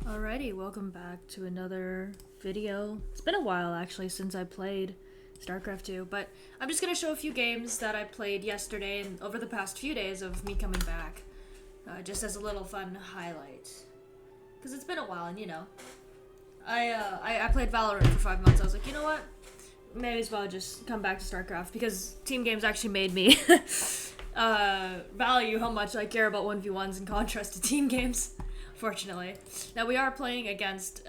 Alrighty, welcome back to another video. It's been a while actually since I played StarCraft 2, but I'm just gonna show a few games that I played yesterday and over the past few days of me coming back, just as a little fun highlight. Because it's been a while, and you know, I played Valorant for 5 months. I was like, you know what? May as well just come back to StarCraft because team games actually made me value how much I care about 1v1s in contrast to team games. Fortunately. Now we are playing against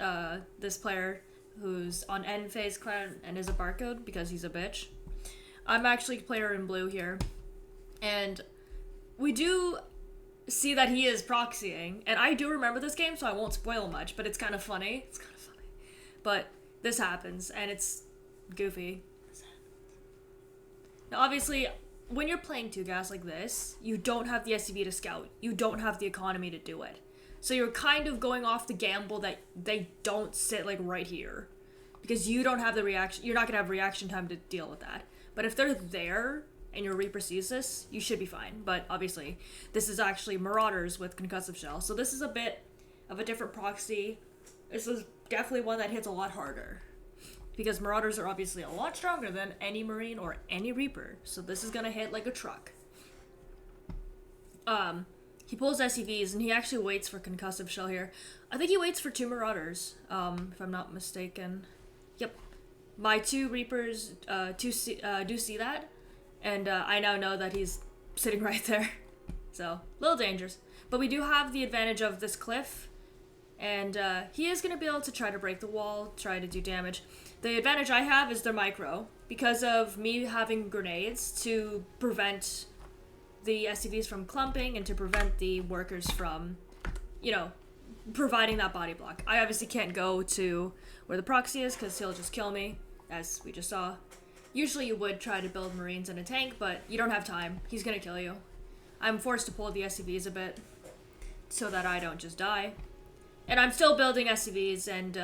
this player who's on end phase clan and is a barcode because he's a bitch. I'm actually player in blue here. And we do see that he is proxying. And I do remember this game, so I won't spoil much, but it's kind of funny. It's kind of funny. But this happens, and it's goofy. Now obviously, when you're playing 2-gas like this, you don't have the SCV to scout. You don't have the economy to do it. So you're kind of going off the gamble that they don't sit like right here. Because you don't have the reaction, you're not going to have reaction time to deal with that. But if they're there and your Reaper sees this, you should be fine. But obviously, this is actually Marauders with Concussive Shell. So this is a bit of a different proxy. This is definitely one that hits a lot harder. Because Marauders are obviously a lot stronger than any Marine or any Reaper. So this is going to hit like a truck. He pulls SCVs, and he actually waits for Concussive Shell here. I think he waits for 2 Marauders, if I'm not mistaken. Yep. My 2 Reapers do see that, and I now know that he's sitting right there. So, a little dangerous. But we do have the advantage of this cliff, and he is going to be able to try to break the wall, try to do damage. The advantage I have is their micro, because of me having grenades to prevent the SCVs from clumping and to prevent the workers from, you know, providing that body block. I obviously can't go to where the proxy is because he'll just kill me, as we just saw. Usually you would try to build Marines in a tank, but you don't have time. He's gonna kill you. I'm forced to pull the SCVs a bit so that I don't just die. And I'm still building SCVs and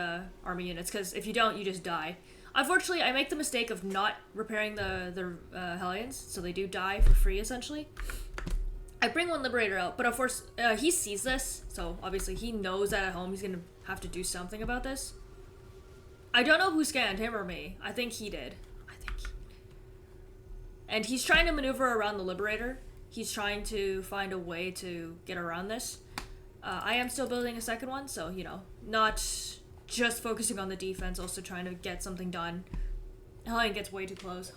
army units because if you don't, you just die. Unfortunately, I make the mistake of not repairing the Hellions, so they do die for free, essentially. I bring one Liberator out, but of course, he sees this, so obviously he knows that at home he's gonna have to do something about this. I don't know who scanned, him or me. I think he did. And he's trying to maneuver around the Liberator. He's trying to find a way to get around this. I am still building a second one, so, you know, not just focusing on the defense, also trying to get something done. Hellion gets way too close.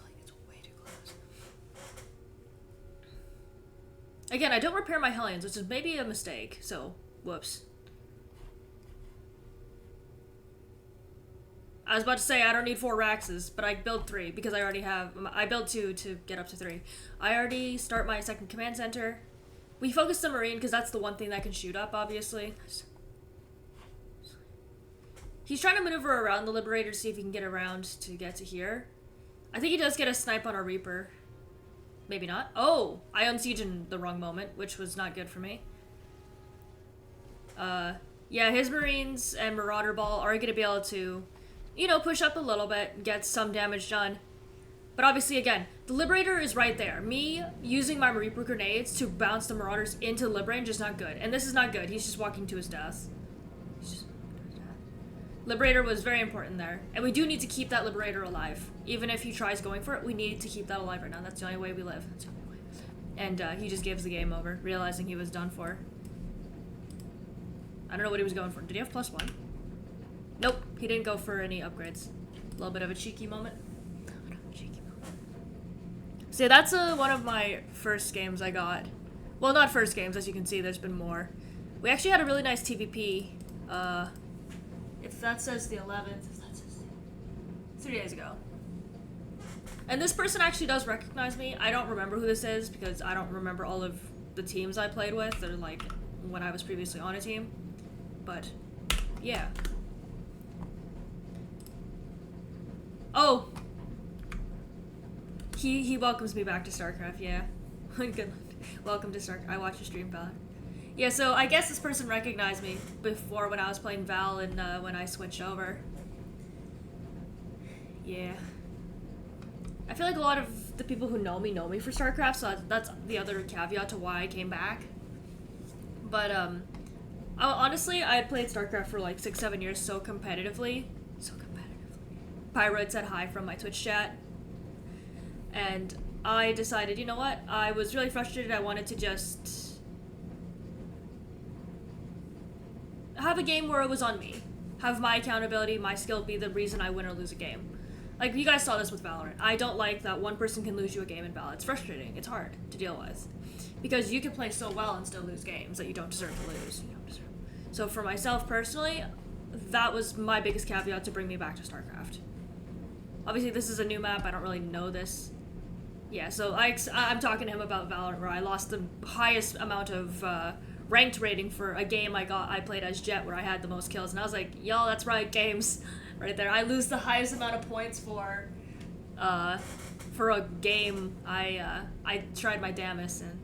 Again, I don't repair my Hellions, which is maybe a mistake, so whoops. I was about to say I don't need 4 Raxes, but I build 3 because I already have. I build 2 to get up to 3. I already start my second command center. We focus the Marine because that's the one thing that can shoot up, obviously. He's trying to maneuver around the Liberator to see if he can get around to get to here. I think he does get a snipe on our Reaper. Maybe not. Oh! I unsiege in the wrong moment, which was not good for me. Yeah, his Marines and Marauder Ball are going to be able to, you know, push up a little bit and get some damage done. But obviously, again, the Liberator is right there. Me using my Reaper grenades to bounce the Marauders into the Liberator is just not good. And this is not good. He's just walking to his death. Liberator was very important there. And we do need to keep that Liberator alive. Even if he tries going for it, we need to keep that alive right now. That's the only way we live. And he just gives the game over, realizing he was done for. I don't know what he was going for. Did he have +1? Nope, he didn't go for any upgrades. A little bit of a cheeky moment. So yeah, that's one of my first games I got. Well, not first games, as you can see, there's been more. We actually had a really nice TVP. If that says the 11th, 3 days ago. And this person actually does recognize me. I don't remember who this is because I don't remember all of the teams I played with. They're like when I was previously on a team. But, yeah. Oh! He welcomes me back to StarCraft, yeah. Good. Welcome to StarCraft. I watched your stream, Val. Yeah, so I guess this person recognized me before when I was playing Val and when I switched over. Yeah. I feel like a lot of the people who know me for StarCraft, so that's the other caveat to why I came back. But Honestly, I played StarCraft for like 6-7 years so competitively. So competitively. Pyroid said hi from my Twitch chat. And I decided, you know what? I was really frustrated. I wanted to just have a game where it was on me. Have my accountability, my skill be the reason I win or lose a game. Like, you guys saw this with Valorant. I don't like that one person can lose you a game in Valorant. It's frustrating. It's hard to deal with. Because you can play so well and still lose games that you don't deserve to lose. You don't deserve. So for myself personally, that was my biggest caveat to bring me back to StarCraft. Obviously, this is a new map. I don't really know this. Yeah, so I'm talking to him about Valorant, where I lost the highest amount of ranked rating for a game I played as Jet, where I had the most kills, and I was like, yo, that's right, games, right there. I lose the highest amount of points for a game. I tried my damnest, and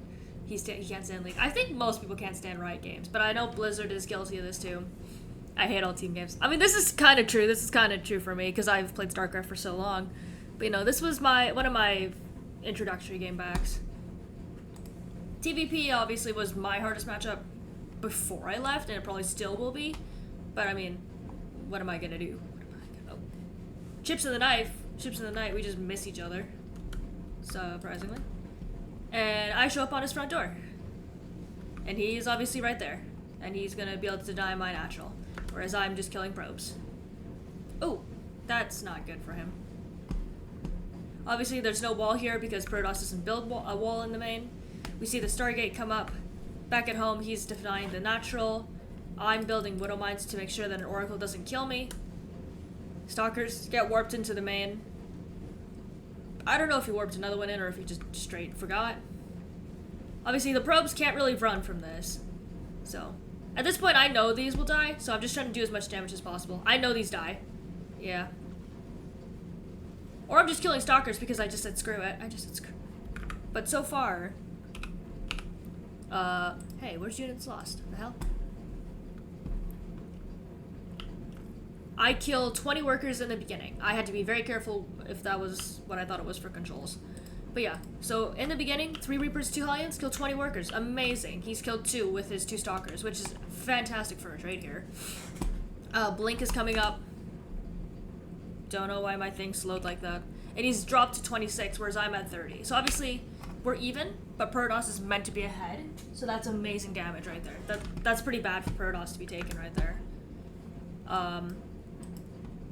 he can't stand League. I think most people can't stand Riot Games, but I know Blizzard is guilty of this too. I hate all team games. I mean, this is kind of true. This is kind of true for me because I've played StarCraft for so long. But you know, this was one of my introductory game backs. TVP obviously was my hardest matchup before I left, and it probably still will be. But I mean, what am I gonna do? Chips in the night, we just miss each other. Surprisingly. And I show up on his front door. And he's obviously right there. And he's gonna be able to deny my natural. Whereas I'm just killing probes. Oh, that's not good for him. Obviously there's no wall here because Protoss doesn't build a wall in the main. We see the Stargate come up. Back at home, he's denying the natural. I'm building Widow Mines to make sure that an Oracle doesn't kill me. Stalkers get warped into the main. I don't know if he warped another one in or if he just straight forgot. Obviously, the probes can't really run from this. So, at this point, I know these will die, so I'm just trying to do as much damage as possible. I know these die. Yeah. Or I'm just killing Stalkers because I just said screw it. But so far... hey, where's units lost? The hell? I killed 20 workers in the beginning. I had to be very careful if that was what I thought it was for controls. But yeah, so in the beginning, 3 Reapers, 2 Hellions, killed 20 workers. Amazing. He's killed 2 with his 2 Stalkers, which is fantastic for a trade here. Blink is coming up. Don't know why my thing slowed like that. And he's dropped to 26, whereas I'm at 30. So obviously, we're even, but Protoss is meant to be ahead. So that's amazing damage right there. That's pretty bad for Protoss to be taken right there.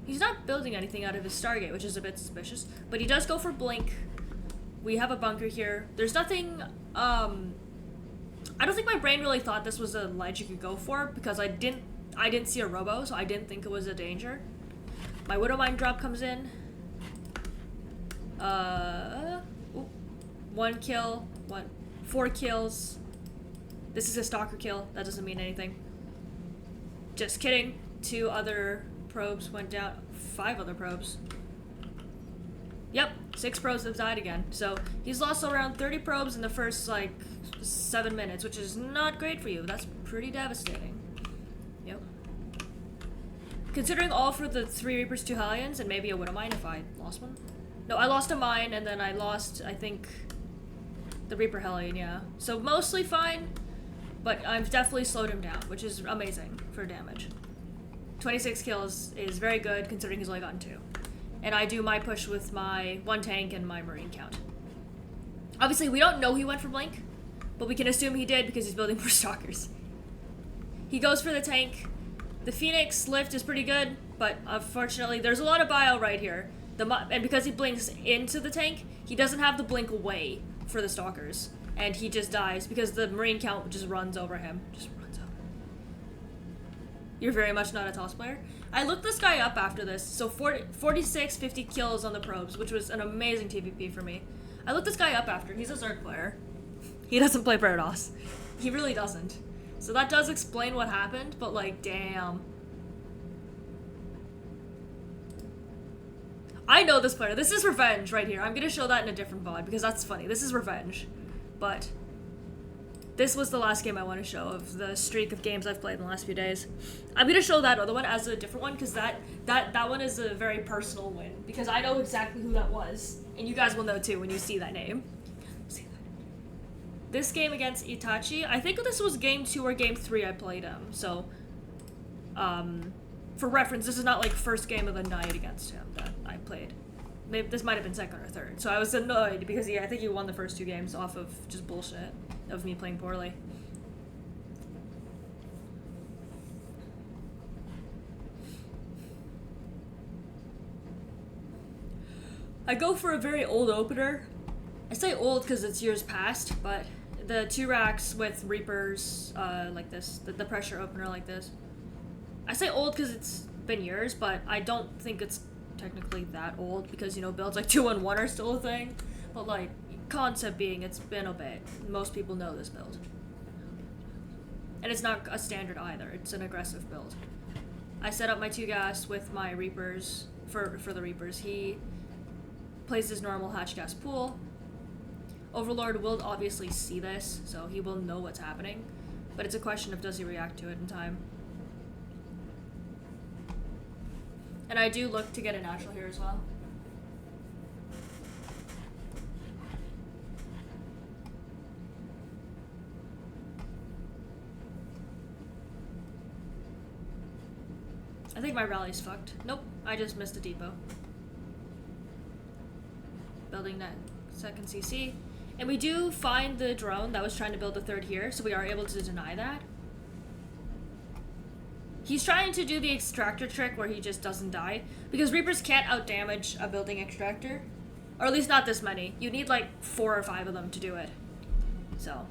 He's not building anything out of his Stargate, which is a bit suspicious. But he does go for Blink. We have a bunker here. There's nothing, I don't think my brain really thought this was a ledge you could go for, because I didn't see a robo, so I didn't think it was a danger. My Widow Mine drop comes in. 1 kill, 4 kills. This is a Stalker kill. That doesn't mean anything. Just kidding. 2 other probes went down. 5 other probes. Yep, 6 probes have died again. So he's lost around 30 probes in the first, like, 7 minutes, which is not great for you. That's pretty devastating. Yep. Considering all for the 3 Reapers, 2 Hellions, and maybe a Widow Mine if I lost one. No, I lost a mine, and then I lost, I think, the Reaper Hellion, yeah. So mostly fine, but I've definitely slowed him down, which is amazing for damage. 26 kills is very good, considering he's only gotten 2. And I do my push with my 1 tank and my Marine count. Obviously, we don't know he went for Blink, but we can assume he did because he's building more Stalkers. He goes for the tank. The Phoenix lift is pretty good, but unfortunately, there's a lot of bio right here. And because he blinks into the tank, he doesn't have the blink away for the Stalkers. And he just dies because the Marine count just runs over him. Just runs over. You're very much not a toss player. I looked this guy up after this. So 46, 50 kills on the probes, which was an amazing TVP for me. I looked this guy up after. He's a Zerg player. He doesn't play Protoss. He really doesn't. So that does explain what happened, but like, damn. I know this player. This is Revenge right here. I'm gonna show that in a different VOD because that's funny. This is Revenge. But this was the last game I want to show of the streak of games I've played in the last few days. I'm gonna show that other one as a different one because that one is a very personal win because I know exactly who that was. And you guys will know too when you see that name. this game against Itachi, I think this was game 2 or game 3 I played him. So, for reference, this is not like first game of the night against him that I played. Maybe this might have been second or third. So I was annoyed because I think he won the first 2 games off of just bullshit of me playing poorly. I go for a very old opener. I say old because it's years past, but the 2 racks with Reapers like this, the pressure opener like this. I say old because it's been years, but I don't think it's technically that old because, you know, builds like 2-1-1 are still a thing. But like, concept being, it's been a bit. Most people know this build. And it's not a standard either, it's an aggressive build. I set up my 2 gas with my Reapers, for the Reapers. He plays his normal hatch gas pool. Overlord will obviously see this, so he will know what's happening. But it's a question of does he react to it in time. And I do look to get a natural here as well. I think my rally's fucked. Nope, I just missed a depot. Building that second CC. And we do find the drone that was trying to build the 3rd here, so we are able to deny that. He's trying to do the extractor trick where he just doesn't die, because Reapers can't outdamage a building extractor. Or at least not this many. You need like 4 or 5 of them to do it. So,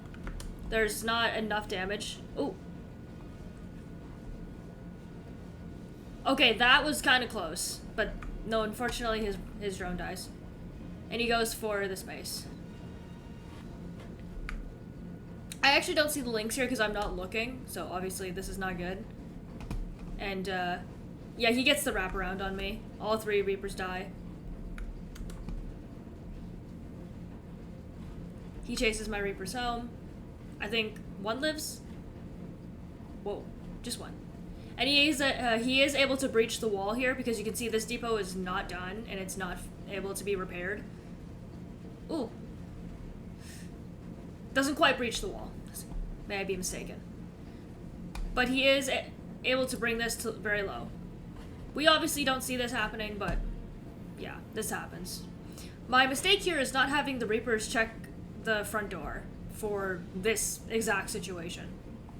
there's not enough damage. Ooh. Okay, that was kind of close, but no, unfortunately his drone dies. And he goes for the space. I actually don't see the links here because I'm not looking, so obviously this is not good. And, yeah, he gets the wraparound on me. All 3 Reapers die. He chases my Reapers home. I think 1 lives? Whoa, just 1. And he is able to breach the wall here because you can see this depot is not done and it's not able to be repaired. Ooh. Doesn't quite breach the wall. May I be mistaken. But he is able to bring this to very low. We obviously don't see this happening, but yeah, this happens. My mistake here is not having the Reapers check the front door for this exact situation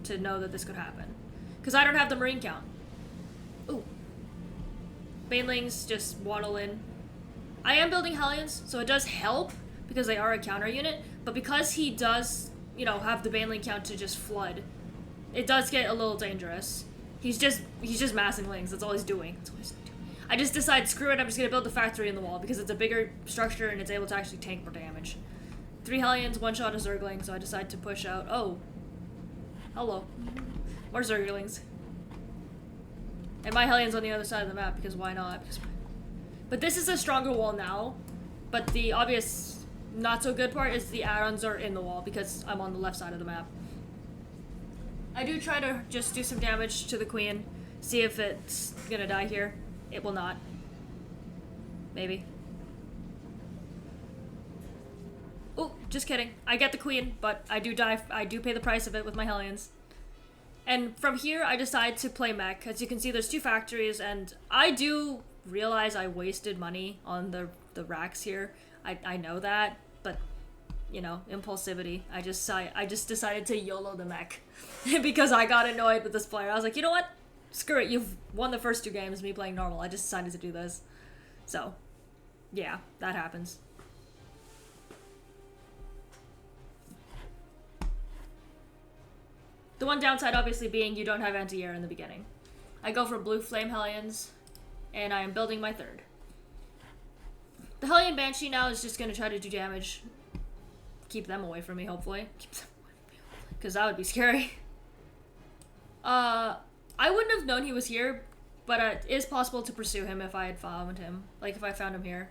to know that this could happen. Because I don't have the Marine count. Ooh. Banelings just waddle in. I am building Hellions, so it does help because they are a counter unit, but because he does, you know, have the Baneling count to just flood, it does get a little dangerous. He's just massing lings, that's all he's doing. That's all he's doing. I just decided, screw it, I'm just gonna build the factory in the wall because it's a bigger structure and it's able to actually tank more damage. 3 Hellions, 1 shot a Zergling, so I decided to push out. Oh. Hello. More Zerglings. And my Hellion's on the other side of the map because why not? But this is a stronger wall now, but the obvious not so good part is the add-ons are in the wall because I'm on the left side of the map. I do try to just do some damage to the queen, see if it's gonna die here. It will not. Maybe. Oh, just kidding. I get the queen, but I do die. I do pay the price of it with my Hellions. And from here, I decide to play mech. As you can see, there's 2 factories, and I do realize I wasted money on the racks here. I know that, but you know, impulsivity. I just decided to YOLO the mech because I got annoyed with this player. I was like, you know what? Screw it. You've won the first 2 games, me playing normal. I just decided to do this. So, yeah, that happens. The one downside obviously being you don't have anti-air in the beginning. I go for blue flame Hellions, and I am building my 3rd. The Hellion Banshee now is just going to try to do damage. Keep them away from me, hopefully. Keep them away from me, because that would be scary. I wouldn't have known he was here, but it is possible to pursue him if I had found him. Like, if I found him here.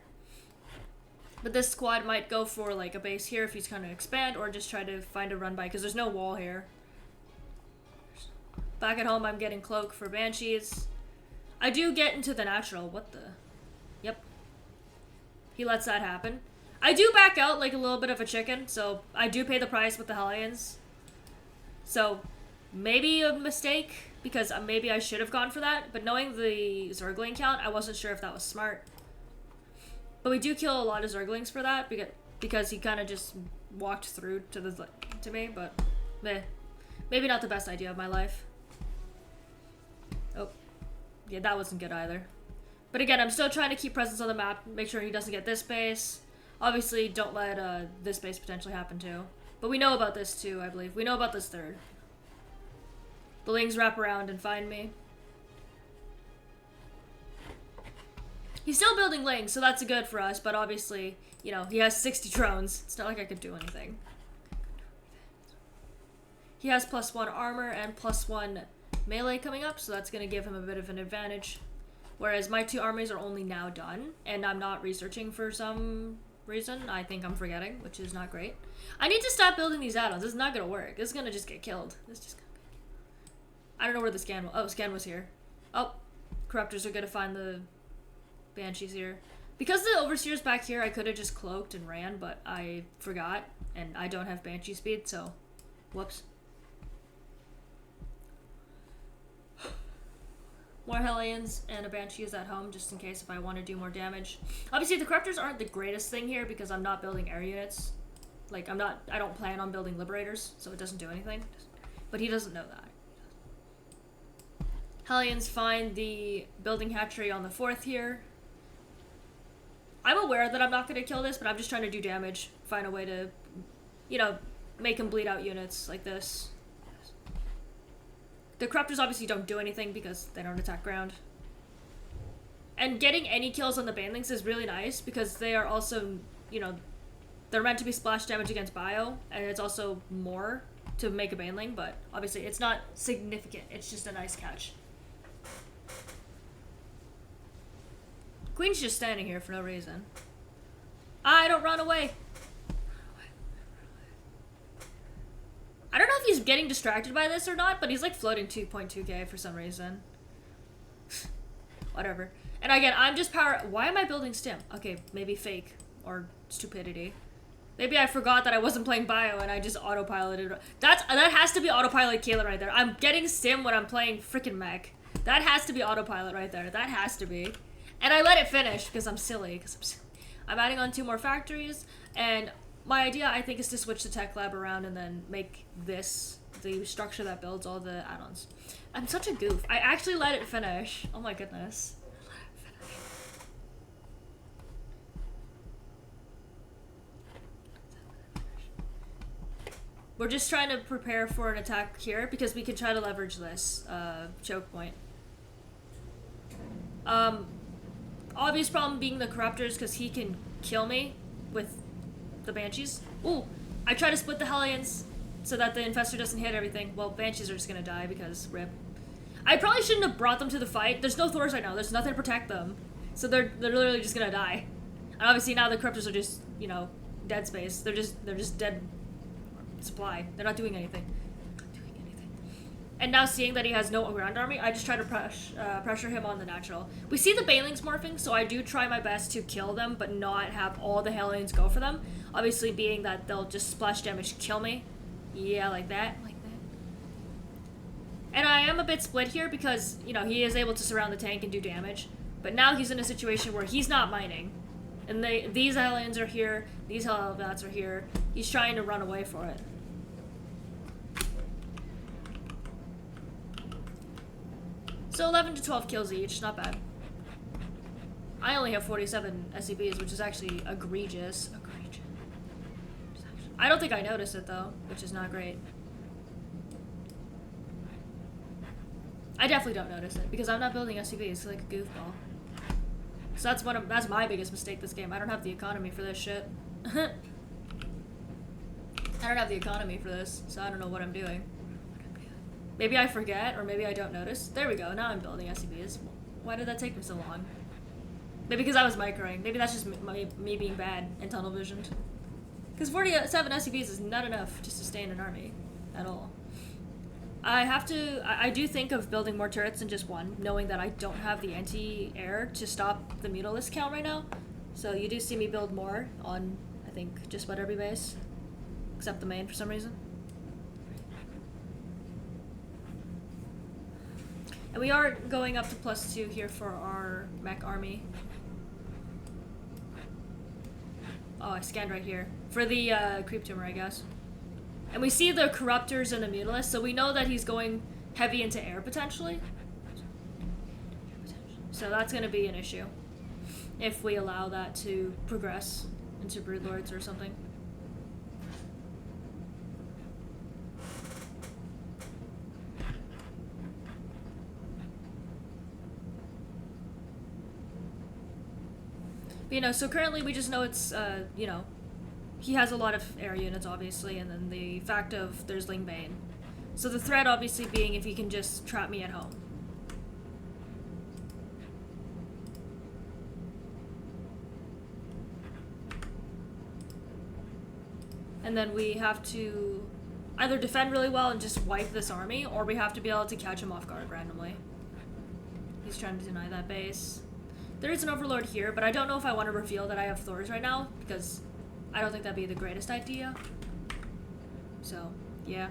But this squad might go for, like, a base here if he's going to expand, or just try to find a run-by, because there's no wall here. Back at home, I'm getting cloak for Banshees. I do get into the natural. What the? Yep. He lets that happen. I do back out like a little bit of a chicken, so I do pay the price with the Hellions. So maybe a mistake, because maybe I should have gone for that, but knowing the Zergling count, I wasn't sure if that was smart. But we do kill a lot of Zerglings for that, because he kind of just walked through to me, but maybe not the best idea of my life. Oh, yeah, that wasn't good either. But again, I'm still trying to keep presence on the map, make sure he doesn't get this base. Obviously, don't let this base potentially happen too. But we know about this too, I believe. We know about this third. The Lings wrap around and find me. He's still building Lings, so that's good for us, but obviously, you know, he has 60 drones. It's not like I could do anything. He has +1 armor and +1 melee coming up, so that's going to give him a bit of an advantage. Whereas my 2 armies are only now done, and I'm not researching for some reason. I think I'm forgetting, which is not great. I need to stop building these add-ons. This is not going to work. This is going to just get killed. I don't know where the scan was. Oh, scan was here. Oh, corruptors are going to find the banshees here. Because the overseer's back here, I could have just cloaked and ran, but I forgot, and I don't have banshee speed, so whoops. More Hellions and a Banshee is at home just in case if I want to do more damage. Obviously, the Corruptors aren't the greatest thing here because I'm not building air units. Like, I don't plan on building Liberators, so it doesn't do anything. But he doesn't know that. Hellions find the building hatchery on the 4th here. I'm aware that I'm not going to kill this, but I'm just trying to do damage. Find a way to, you know, make him bleed out units like this. The Corruptors obviously don't do anything because they don't attack ground. And getting any kills on the Banelings is really nice because they are also, you know, they're meant to be splash damage against bio, and it's also more to make a Baneling, but obviously it's not significant. It's just a nice catch. Queen's just standing here for no reason. I don't run away. I don't know if he's getting distracted by this or not, but he's like floating 2.2k for some reason. Whatever. And again, I'm just why am I building stim? Okay, maybe fake or stupidity. Maybe I forgot that I wasn't playing bio and I just autopiloted. That has to be autopilot Kaylin right there. I'm getting stim when I'm playing freaking mech. That has to be autopilot right there. That has to be. And I let it finish because I'm silly. I'm adding on 2 more factories, and my idea, I think, is to switch the tech lab around and then make this the structure that builds all the add-ons. I'm such a goof. I actually let it finish. Oh my goodness. We're just trying to prepare for an attack here because we can try to leverage this choke point. Obvious problem being the Corruptors because he can kill me with the Banshees. Ooh, I try to split the Hellions so that the Infestor doesn't hit everything. Well, Banshees are just gonna die because rip. I probably shouldn't have brought them to the fight. There's no Thors right now. There's nothing to protect them. So they're literally just gonna die. And obviously now the Corruptors are just, you know, dead space. They're just dead supply. They're not doing anything. And now seeing that he has no ground army, I just try to pressure him on the natural. We see the Banelings morphing, so I do try my best to kill them, but not have all the Hellions go for them. Obviously being that they'll just splash damage kill me. Yeah, like that. And I am a bit split here because, you know, he is able to surround the tank and do damage. But now he's in a situation where he's not mining. And these Hellions are here, these Helvats are here. He's trying to run away for it. So 11 to 12 kills each, not bad. I only have 47 SCBs, which is actually egregious. I don't think I noticed it though, which is not great. I definitely don't notice it because I'm not building SCBs like a goofball. So that's my biggest mistake this game. I don't have the economy for this shit. I don't have the economy for this, so I don't know what I'm doing. Maybe I forget, or maybe I don't notice. There we go, now I'm building SCBs. Why did that take me so long? Maybe because I was microing. Maybe that's just me being bad and tunnel visioned. Because 47 SCBs is not enough to sustain an army at all. I do think of building more turrets than just one, knowing that I don't have the anti-air to stop the Mutalisk count right now. So you do see me build more on think just about every base. Except the main for some reason. And we are going up to +2 here for our mech army. Oh, I scanned right here. For the creep tumor, I guess. And we see the corruptors and the mutalists, so we know that he's going heavy into air potentially. So that's going to be an issue if we allow that to progress into broodlords or something. You know, so currently we just know it's, you know, he has a lot of air units, obviously, and then the fact of there's Ling Bane. So the threat, obviously, being if he can just trap me at home. And then we have to either defend really well and just wipe this army, or we have to be able to catch him off guard randomly. He's trying to deny that base. There is an Overlord here, but I don't know if I want to reveal that I have Thors right now, because I don't think that'd be the greatest idea. So, yeah.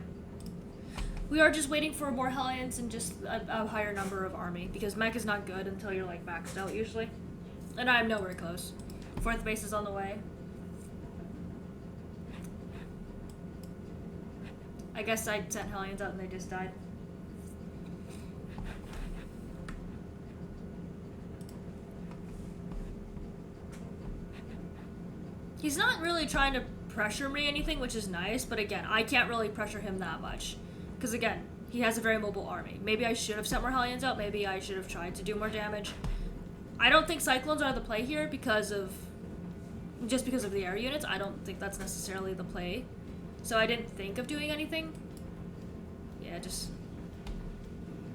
We are just waiting for more Hellions and just a higher number of army, because mech is not good until you're, like, maxed out, usually. And I'm nowhere close. 4th base is on the way. I guess I sent Hellions out and they just died. He's not really trying to pressure me anything, which is nice, but again, I can't really pressure him that much. Because again, he has a very mobile army. Maybe I should have sent more Hellions out, maybe I should have tried to do more damage. I don't think Cyclones are the play here just because of the air units. I don't think that's necessarily the play. So I didn't think of doing anything. Yeah, just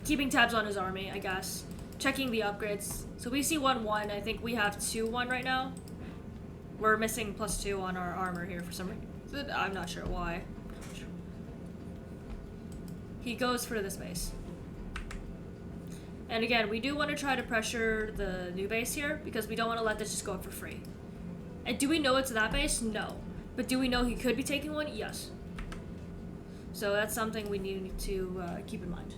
keeping tabs on his army, I guess. Checking the upgrades. So we see 1-1, I think we have 2-1 right now. We're missing +2 on our armor here for some reason. I'm not sure why. He goes for this base. And again, we do want to try to pressure the new base here, because we don't want to let this just go up for free. And do we know it's that base? No. But do we know he could be taking one? Yes. So that's something we need to keep in mind.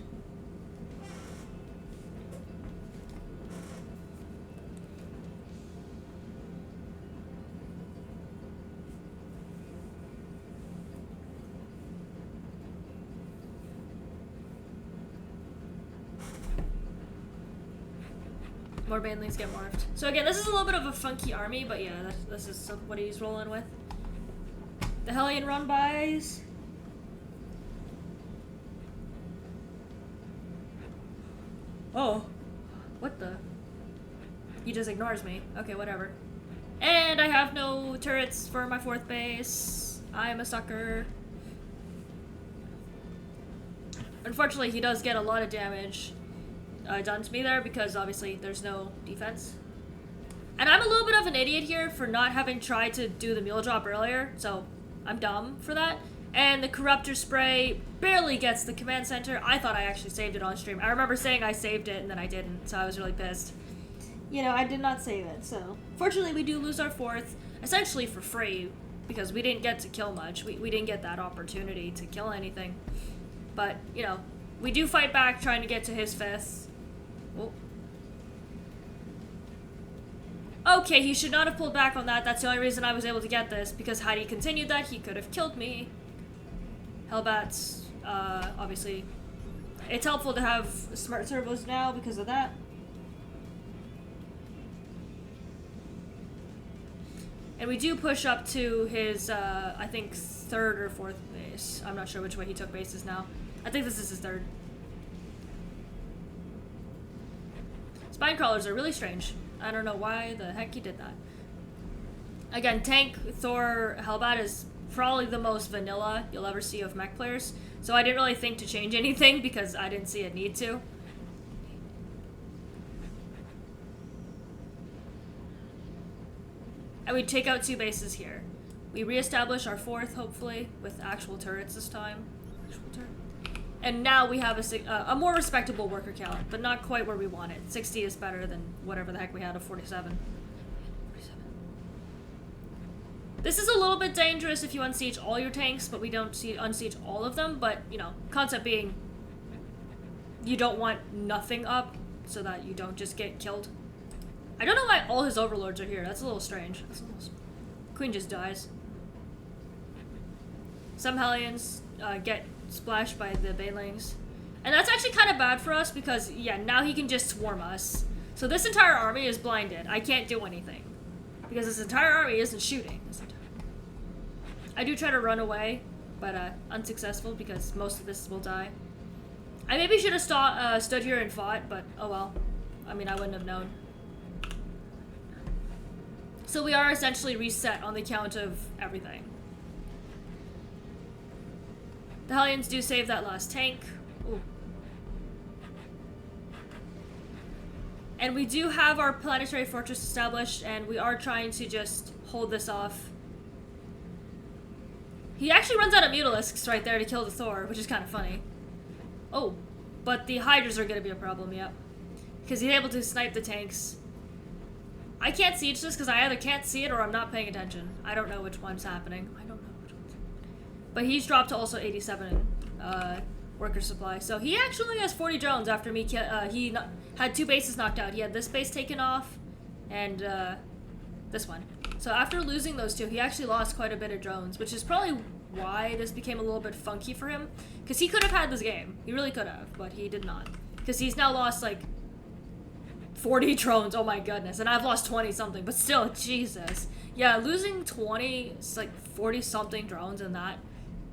More Banelings get morphed. So again, this is a little bit of a funky army, but yeah, this is what he's rolling with. The Hellion run-bys. Oh. What the? He just ignores me. Okay, whatever. And I have no turrets for my 4th base. I'm a sucker. Unfortunately, he does get a lot of damage done to me there, because obviously there's no defense. And I'm a little bit of an idiot here for not having tried to do the mule drop earlier, so I'm dumb for that. And the Corruptor Spray barely gets the command center. I thought I actually saved it on stream. I remember saying I saved it and then I didn't, so I was really pissed. You know, I did not save it, so. Fortunately, we do lose our 4th, essentially for free, because we didn't get to kill much. We didn't get that opportunity to kill anything. But, you know, we do fight back trying to get to his 5th. Oh. Okay, he should not have pulled back on that. That's the only reason I was able to get this, because had he continued that, he could have killed me. Hellbats, obviously. It's helpful to have smart servos now because of that. And we do push up to his, I think, 3rd or 4th base. I'm not sure which way he took bases now. I think this is his 3rd. Spine crawlers are really strange. I don't know why the heck he did that. Again, tank, Thor, Hellbat is probably the most vanilla you'll ever see of mech players. So I didn't really think to change anything because I didn't see a need to. And we take out 2 bases here. We reestablish our 4th, hopefully, with actual turrets this time. And now we have a more respectable worker count, but not quite where we want it. 60 is better than whatever the heck we had of 47. This is a little bit dangerous if you unsiege all your tanks, but we don't unsiege all of them. But, you know, concept being, you don't want nothing up so that you don't just get killed. I don't know why all his overlords are here. That's a little strange. Queen just dies. Some Hellions get splashed by the banelings. And that's actually kind of bad for us because, yeah, now he can just swarm us. So this entire army is blinded. I can't do anything. Because this entire army isn't shooting. I do try to run away, but unsuccessful because most of this will die. I maybe should have stood here and fought, but oh well. I mean, I wouldn't have known. So we are essentially reset on the count of everything. The Hellions do save that last tank. Ooh. And we do have our planetary fortress established, and we are trying to just hold this off. He actually runs out of mutalisks right there to kill the Thor, which is kind of funny. Oh, but the Hydras are going to be a problem, yep. Because he's able to snipe the tanks. I can't siege this because I either can't see it or I'm not paying attention. I don't know which one's happening. I don't know which one's happening. But he's dropped to also 87 worker supply. So he actually has 40 drones after me. He had 2 bases knocked out. He had this base taken off and this one. So after losing those 2, he actually lost quite a bit of drones, which is probably why this became a little bit funky for him. Because he could have had this game. He really could have, but he did not. Because he's now lost like 40 drones, oh my goodness. And I've lost 20 something, but still, Jesus. Yeah, losing 20, it's like 40 something drones in that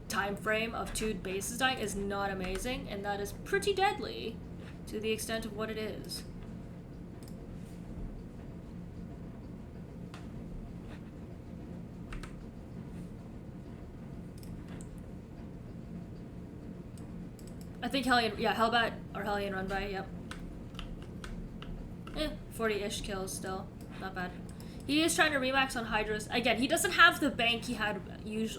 time frame of 2 bases dying is not amazing. And that is pretty deadly to the extent of what it is. I think Hellion, yeah, Hellbat or Hellion run by, yep. 40-ish kills still, not bad. He is trying to remax on Hydras. Again, he doesn't have the bank he had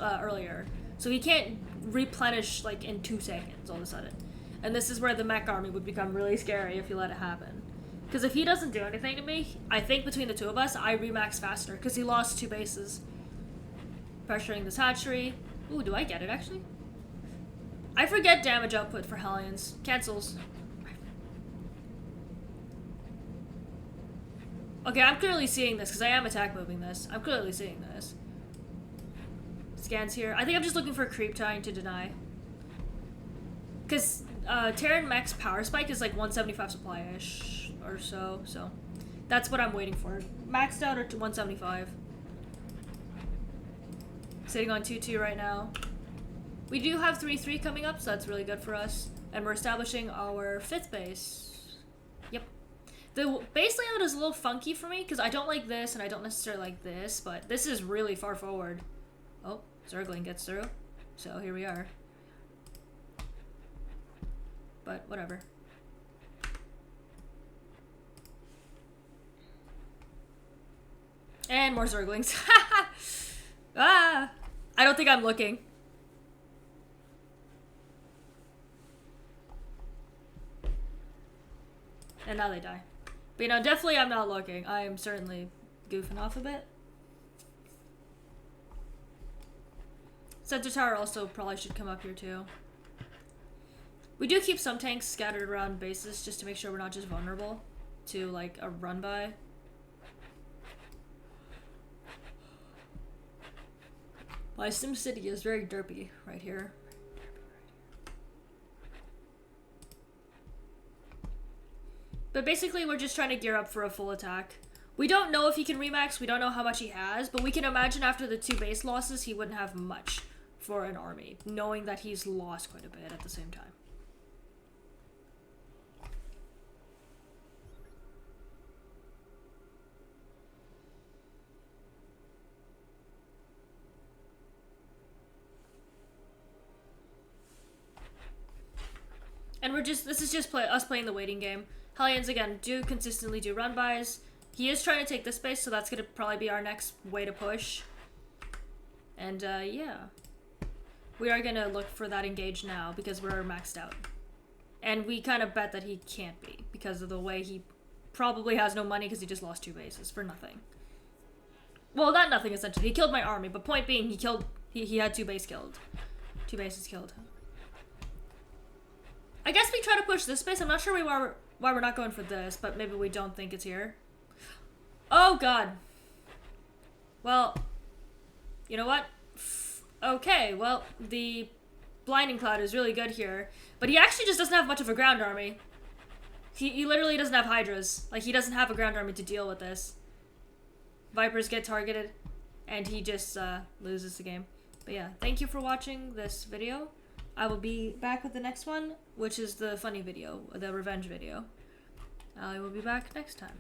earlier, so he can't replenish like in 2 seconds all of a sudden. And this is where the mech army would become really scary if you let it happen. Because if he doesn't do anything to me, I think between the 2 of us, I remax faster, because he lost 2 bases. Pressuring this hatchery. Ooh, do I get it actually? I forget damage output for Hellions. Cancels. Okay, I'm clearly seeing this because I am attack moving this. I'm clearly seeing this. Scans here. I think I'm just looking for a creep tying to deny. Because Terran Mech's power spike is like 175 supply-ish or so. So that's what I'm waiting for. Maxed out at 175. Sitting on 2-2 right now. We do have 3-3 coming up, so that's really good for us. And we're establishing our 5th base. Yep. The base layout is a little funky for me, because I don't like this, and I don't necessarily like this, but this is really far forward. Oh, Zergling gets through. So here we are. But whatever. And more Zerglings. Ah! I don't think I'm looking. And now they die. But you know, definitely I'm not looking. I am certainly goofing off a bit. Sensor tower also probably should come up here too. We do keep some tanks scattered around bases just to make sure we're not just vulnerable to like a run by. My SimCity is very derpy right here. But basically, we're just trying to gear up for a full attack. We don't know if he can remax, we don't know how much he has, but we can imagine after the 2 base losses, he wouldn't have much for an army, knowing that he's lost quite a bit at the same time. And this is just us playing the waiting game. Hellions, again, do consistently do run-bys. He is trying to take this base, so that's going to probably be our next way to push. And, yeah. We are going to look for that engage now, because we're maxed out. And we kind of bet that he can't be, because of the way he probably has no money, because he just lost 2 bases for nothing. Well, not nothing, essentially. He killed my army, but point being, he had 2 bases killed. 2 bases killed. I guess we try to push this base. I'm not sure why we're not going for this, but maybe we don't think it's here. Oh, God. Well, you know what? Okay, well, the Blinding Cloud is really good here, but he actually just doesn't have much of a ground army. He literally doesn't have Hydras. Like, he doesn't have a ground army to deal with this. Vipers get targeted, and he just loses the game. But yeah, thank you for watching this video. I will be back with the next one, which is the funny video, the revenge video. I will be back next time.